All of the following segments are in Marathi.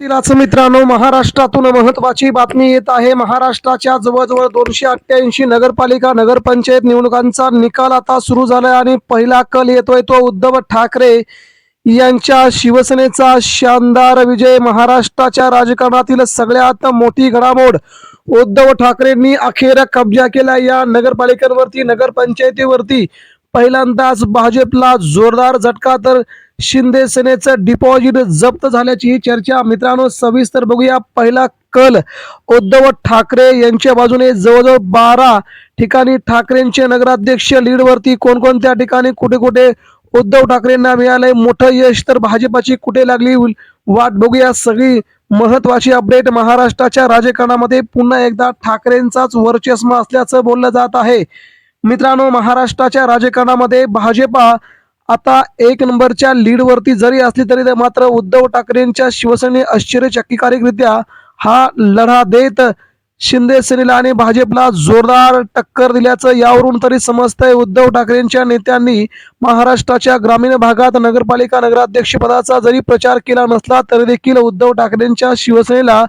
मित्रांनो, महाराष्ट्रातून महत्त्वाची बातमी येत आहे। महाराष्ट्राच्या जवळजवळ 288 नगरपालिका नगरपंचायत निवडणुकांचा निकाल आता सुरू झालाय आणि पहिला कल येतोय तो उद्धव ठाकरे यांच्या शिवसेनेचा शानदार विजय। महाराष्ट्राच्या राजकारणातील सगळ्यात मोठी घडामोड, उद्धव ठाकरेंनी अखेर कब्जा केला या नगरपालिकांवरती, नगरपंचायतीवरती। पहिल्यांदाच भाजपला जोरदार झटका, तर शिंदे सेनेचं डिपॉझिट जप्त झाल्याची चर्चा। मित्रांनो, सविस्तर बघूया। पहिला कल उद्धव ठाकरे यांच्या बाजूने, जवळजवळ 12 ठिकाणी ठाकरेंचे नगराध्यक्ष लीडवरती। कोणकोणत्या ठिकाणी कुठे कुठे उद्धव ठाकरेंना मिळालंय मोठं यश, तर भाजपाची कुठे लागली वाट, बघूया सगळी महत्वाची अपडेट। महाराष्ट्राच्या राजकारणामध्ये पुन्हा एकदा ठाकरेंचाच वर्चस्व असल्याचं बोललं जात आहे। मित्रांनो, महाराष्ट्राच्या राजकारणामध्ये भाजपा आता 1 नंबरच्या लीडवरती जरी असली तरी मात्र उद्धव ठाकरेंच्या शिवसेने आश्चर्यचकितरित्या हा लढा देत शिंदे सेनेला आणि भाजपला जोरदार टक्कर दिल्याचं यावरून तरी समजतंय। उद्धव ठाकरेंच्या नेत्यांनी महाराष्ट्राच्या ग्रामीण भागात नगरपालिका नगराध्यक्ष पदाचा जरी प्रचार केला नसला तरी देखील उद्धव ठाकरेंच्या शिवसेनेला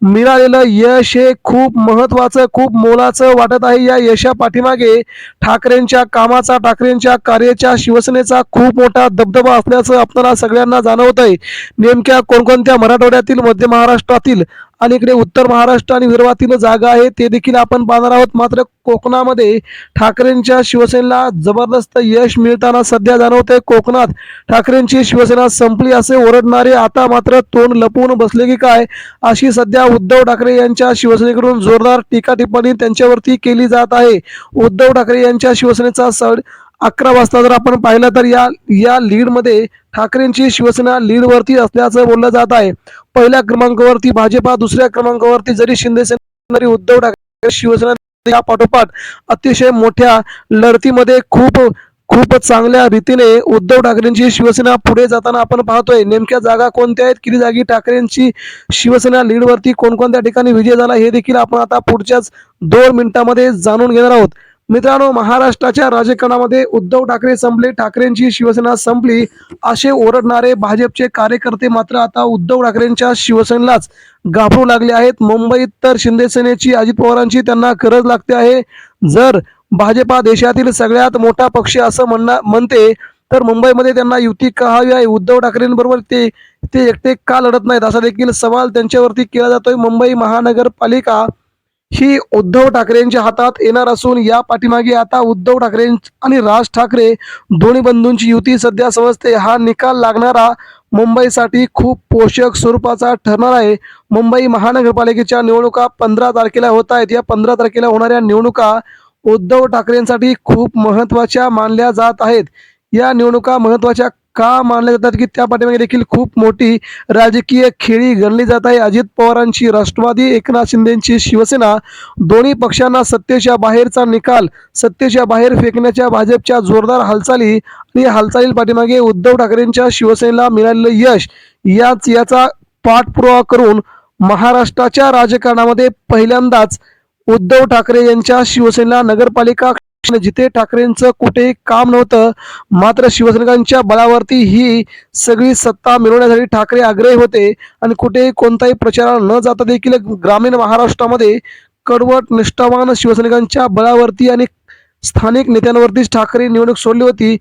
मिळालेलं यश हे खूप महत्वाचं, खूप मोलाचं वाटत आहे। या यशा पाठीमागे ठाकरेंच्या कामाचा, ठाकरेंच्या कार्याच्या, शिवसेनेचा खूप मोठा दबदबा असल्याचं आपल्याला सगळ्यांना जाणवतंय। नेमक्या कोणकोणत्या मराठवाड्यातील, मध्य महाराष्ट्रातील आणि इकडे उत्तर महाराष्ट्र आणि विदर्भातील जागा आहे ते देखील आपण पाहणार आहोत। मात्र कोकणामध्ये ठाकरेंच्या शिवसेनेला जबरदस्त यश मिळताना सध्या जाणवतंय। कोकणात ठाकरेंची शिवसेना संपली असे ओरडणारे आता मात्र तोंड लपवून बसले की काय, अशी सध्या उद्धव ठाकरे यांच्या शिवसेनेकडून जोरदार टीका टिप्पणी त्यांच्यावरती केली जात आहे। उद्धव ठाकरे यांच्या शिवसेनेचा 11 वाजता जर आपण पाहिलं तर या लीड मध्ये ठाकरेंची शिवसेना लीडवरती असल्याचं बोललं जात आहे। पहिल्या क्रमांकावरती भाजपा, दुसऱ्या क्रमांकावरती जरी शिंदे सेना, उद्धव ठाकरे शिवसेना या पाठोपाठ अतिशय मोठ्या लढतीमध्ये खूप चांगल्या रीतीने उद्धव ठाकरेंची शिवसेना पुढे जाताना आपण पाहतोय। नेमक्या जागा कोणत्या आहेत, किती जागी ठाकरेंची शिवसेना लीडवरती, कोणकोणत्या ठिकाणी विजय झाला हे देखील आपण आता पुढच्याच 2 मिनिटांमध्ये जाणून घेणार आहोत। मित्रांनो, महाराष्ट्राच्या राजकारणामध्ये उद्धव ठाकरे संपले, ठाकरेंची शिवसेना संपली असे ओरडणारे भाजपचे कार्यकर्ते मात्र आता उद्धव ठाकरेंच्या शिवसेनेलाच घाबरू लागले आहेत। मुंबईत तर शिंदे सेनेची, अजित पवारांची त्यांना गरज लागते आहे। जर भाजपा देशातील सगळ्यात मोठा पक्ष असं म्हणते तर मुंबईमध्ये त्यांना युती का हवी आहे? उद्धव ठाकरेंबरोबर ते एकटे का लढत नाहीत, असा देखील सवाल त्यांच्यावरती केला जातोय। मुंबई महानगरपालिका ही उद्धव ठाकरेंच्या हातात येणार असून या पाठीमागे आता उद्धव ठाकरे आणि राज ठाकरे दोन्ही बंधूंची युती सध्या समजते। हा निकाल लागणारा मुंबईसाठी खूप पोषक स्वरूपाचा ठरणार आहे। मुंबई महानगरपालिकेच्या निवडणुका 15 तारखेला होत आहेत। या 15 तारखेला होणाऱ्या निवडणुका उद्धव ठाकरेंसाठी खूप महत्त्वाच्या मानल्या जात आहेत। या निवडणुका महत्त्वाच्या का मानल्या जातात की त्या पाठीमागे देखील खूप मोठी राजकीय खेळी गणली जात आहे। अजित पवारांची राष्ट्रवादी, एकनाथ शिंदेची शिवसेना, दोन्ही पक्षांना सत्तेच्या बाहेरचा निकाल, सत्तेच्या बाहेर फेकण्याच्या भाजपच्या जोरदार हालचाली आणि हालचाली पाठीमागे उद्धव ठाकरेंच्या शिवसेनेला मिळालेलं यश, याचा पाठपुरावा करून महाराष्ट्राच्या राजकारणामध्ये पहिल्यांदाच उद्धव ठाकरे यांच्या शिवसेनेला नगरपालिका, जिथे ठाकरेंचं कुठेही काम नव्हतं, मात्र शिवसैनिकांच्या बळावरती ही सगळी सत्ता मिळवण्यासाठी ठाकरे आग्रही होते आणि कुठेही कोणताही प्रचार न जाता देखील ग्रामीण महाराष्ट्रामध्ये कडवट निष्ठावान शिवसैनिकांच्या बळावरती आणि स्थानिक नेत्यांवरतीच ठाकरे निवडणूक सोडली होती।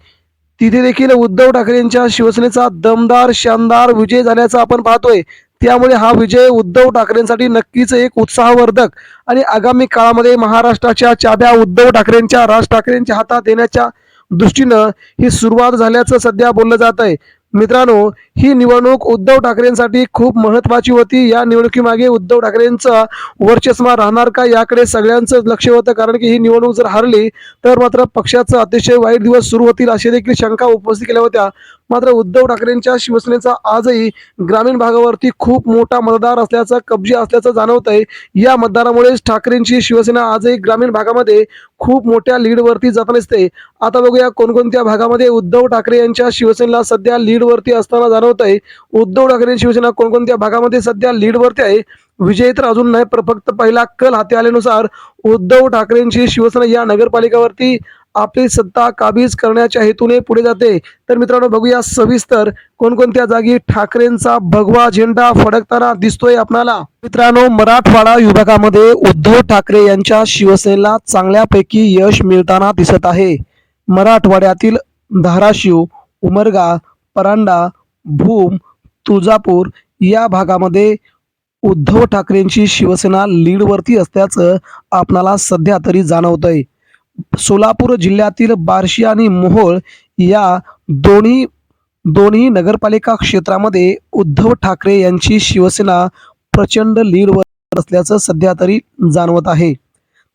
तिथे देखील उद्धव ठाकरे यांच्या शिवसेनेचा दमदार, शानदार विजय झाल्याचा आपण पाहतोय। त्यामुळे हा विजय उद्धव ठाकरेंसाठी नक्कीच एक उत्साहवर्धक आणि आगामी काळामध्ये महाराष्ट्राच्या चाब्या उद्धव ठाकरेंच्या, राज ठाकरेंच्या हातात येण्याच्या दृष्टीनं ही सुरुवात झाल्याचं सध्या बोललं जात आहे। मित्रांनो, ही निवडणूक उद्धव ठाकरेंसाठी खूप महत्त्वाची होती। या निवडणुकीमागे उद्धव ठाकरेंचं वर्चस्व राहणार का याकडे सगळ्यांचं लक्ष होतं, कारण की ही निवडणूक जर हरली तर मात्र पक्षाचं अतिशय वाईट दिवस सुरू होतील अशी देखील शंका उपस्थित केल्या होत्या। मात्र उद्धव ठाकरेंच्या शिवसेनेचा आजही ग्रामीण भागावरती खूप मोठा मतदार असल्याचा, कब्जा असल्याचं जाणवत आहे। या मतदारामुळेच ठाकरेंची शिवसेना आजही ग्रामीण भागामध्ये खूप मोठ्या लीडवरती जाताना दिसते। आता बघूया कोणकोणत्या भागामध्ये उद्धव ठाकरे यांच्या शिवसेनेला सध्या लीडवरती असताना जाणवत आहे। उद्धव ठाकरे शिवसेना कोणकोणत्या भागामध्ये सध्या लीडवरती आहे, विजय तर अजून नाही, फक्त पहिला कल हाती आल्यानुसार उद्धव ठाकरेंची शिवसेना या नगरपालिकावरती आपली सत्ता काबीज करण्याच्या हेतूने पुढे जाते। तर मित्रांनो, बघूया सविस्तर कोणकोणत्या जागी ठाकरेंचा भगवा झेंडा फडकताना दिसतोय आपल्याला। मित्रांनो, मराठवाडा विभागामध्ये उद्धव ठाकरे यांच्या शिवसेनेला चांगल्यापैकी यश मिळताना दिसत आहे। मराठवाड्यातील धाराशिव, उमरगा, परांडा, भूम, तुळजापूर या भागामध्ये उद्धव ठाकरेंची शिवसेना लीडवरती असल्याचं आपणाला सध्या तरी जाणवतंय। सोलापूर जिल्ह्यातील बार्शी आणि मोहोळ या दोन्ही दोन्ही नगरपालिका क्षेत्रामध्ये उद्धव ठाकरे यांची शिवसेना प्रचंड लीडवर असल्याचं सध्या तरी जाणवत आहे।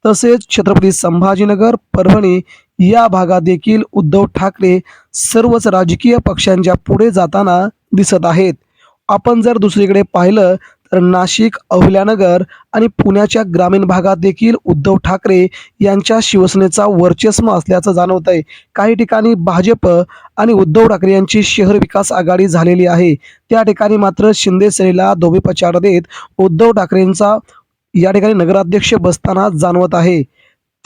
तसेच छत्रपती संभाजीनगर, परभणी या भागात देखील उद्धव ठाकरे सर्वच राजकीय पक्षांच्या पुढे जाताना दिसत आहेत। आपण जर दुसरीकडे पाहिलं तर नाशिक, अहिल्यानगर आणि पुण्याच्या ग्रामीण भागात देखील उद्धव ठाकरे यांच्या शिवसेनेचा वर्चस्व असल्याचं जाणवत आहे। काही ठिकाणी भाजप आणि उद्धव ठाकरे यांची शहर विकास आघाडी झालेली आहे। त्या ठिकाणी मात्र शिंदे सेनेला धोबीपछाड देत उद्धव ठाकरेंचा या ठिकाणी नगराध्यक्ष बसताना जाणवत आहे।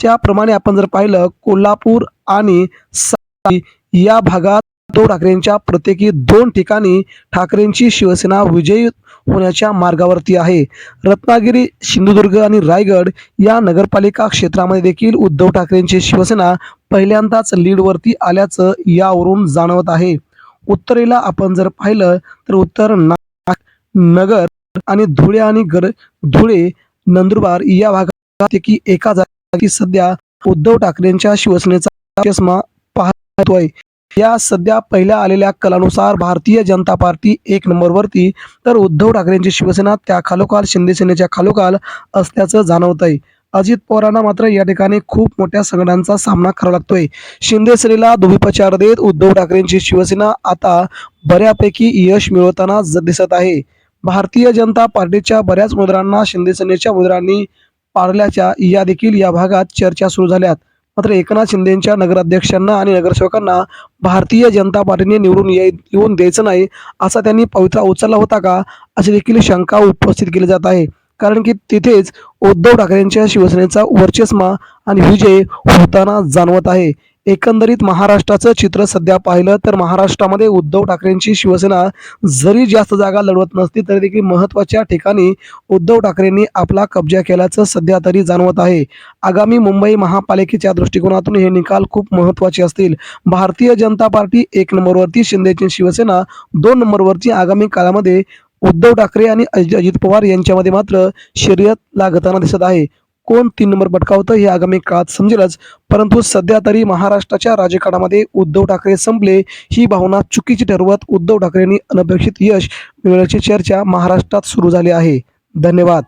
त्याप्रमाणे आपण जर पाहिलं कोल्हापूर आणि सांगली या भागात उद्धव ठाकरेंच्या प्रत्येकी 2 ठिकाणी ठाकरेंची शिवसेना विजयी होण्याच्या मार्गावरती आहे। रत्नागिरी, सिंधुदुर्ग आणि रायगड या नगरपालिका क्षेत्रामध्ये देखील उद्धव ठाकरेंची शिवसेना पहिल्यांदाच लीडवरती आल्याचं यावरून जाणवत आहे। उत्तरेला आपण जर पाहिलं तर उत्तर नगर आणि धुळे, नंदुरबार या भागापैकी एका जागी सध्या उद्धव ठाकरेंच्या शिवसेनेचा चष्मा पाहतोय। या सध्या पहिल्या आलेल्या कलानुसार भारतीय जनता पार्टी 1 नंबरवरती, तर उद्धव ठाकरेंची शिवसेना त्या खालोखाल शिंदे सेनेच्या खालोखाल असल्याचं जाणवतंय। अजित पवारांना मात्र या ठिकाणी खूप मोठ्या संकटांचा सामना करावा लागतोय। शिंदे सेनेला धोबीपछाड देत उद्धव ठाकरेंची शिवसेना आता बऱ्यापैकी यश मिळवताना दिसत आहे। भारतीय जनता पार्टीच्या बऱ्याच उमेदवारांना शिंदे सेनेच्या उमेदवारांनी पाडल्याच्या या देखील या भागात चर्चा सुरू झाल्यात। मात्र एकनाथ शिंदेंच्या नगराध्यक्षांना आणि नगरसेवकांना भारतीय जनता पार्टीने निवडून येऊन द्यायचं नाही असा त्यांनी पवित्रा उचलला होता का, अशी देखील शंका उपस्थित केली जात आहे। कारण की तिथेच उद्धव ठाकरेंच्या शिवसेनेचा वर्चस्व आणि विजय होताना जाणवत आहे। एकंदरीत महाराष्ट्राचं चित्र सध्या पाहिलं तर महाराष्ट्रामध्ये उद्धव ठाकरेंची शिवसेना जरी जास्त जागा लढवत नसली तरी देखील महत्त्वाच्या ठिकाणी उद्धव ठाकरेंनी आपला कब्जा केल्याचं सध्या तरी जाणवत आहे। आगामी मुंबई महापालिकेच्या दृष्टिकोनातून हे निकाल खूप महत्त्वाचे असतील। भारतीय जनता पार्टी 1 नंबरवरती, शिंदेची शिवसेना 2 नंबरवरती आगामी काळामध्ये उद्धव ठाकरे आणि अजित पवार यांच्यामध्ये मात्र शर्यत लागताना दिसत आहे। कोण 3 नंबर पटकावतं हे आगामी काळात समजेलच, परंतु सध्या तरी महाराष्ट्राच्या राजकारणामध्ये उद्धव ठाकरे संपले ही भावना चुकीची ठरवत उद्धव ठाकरेंनी अनपेक्षित यश मिळवण्याची चर्चा महाराष्ट्रात सुरू झाली आहे। धन्यवाद।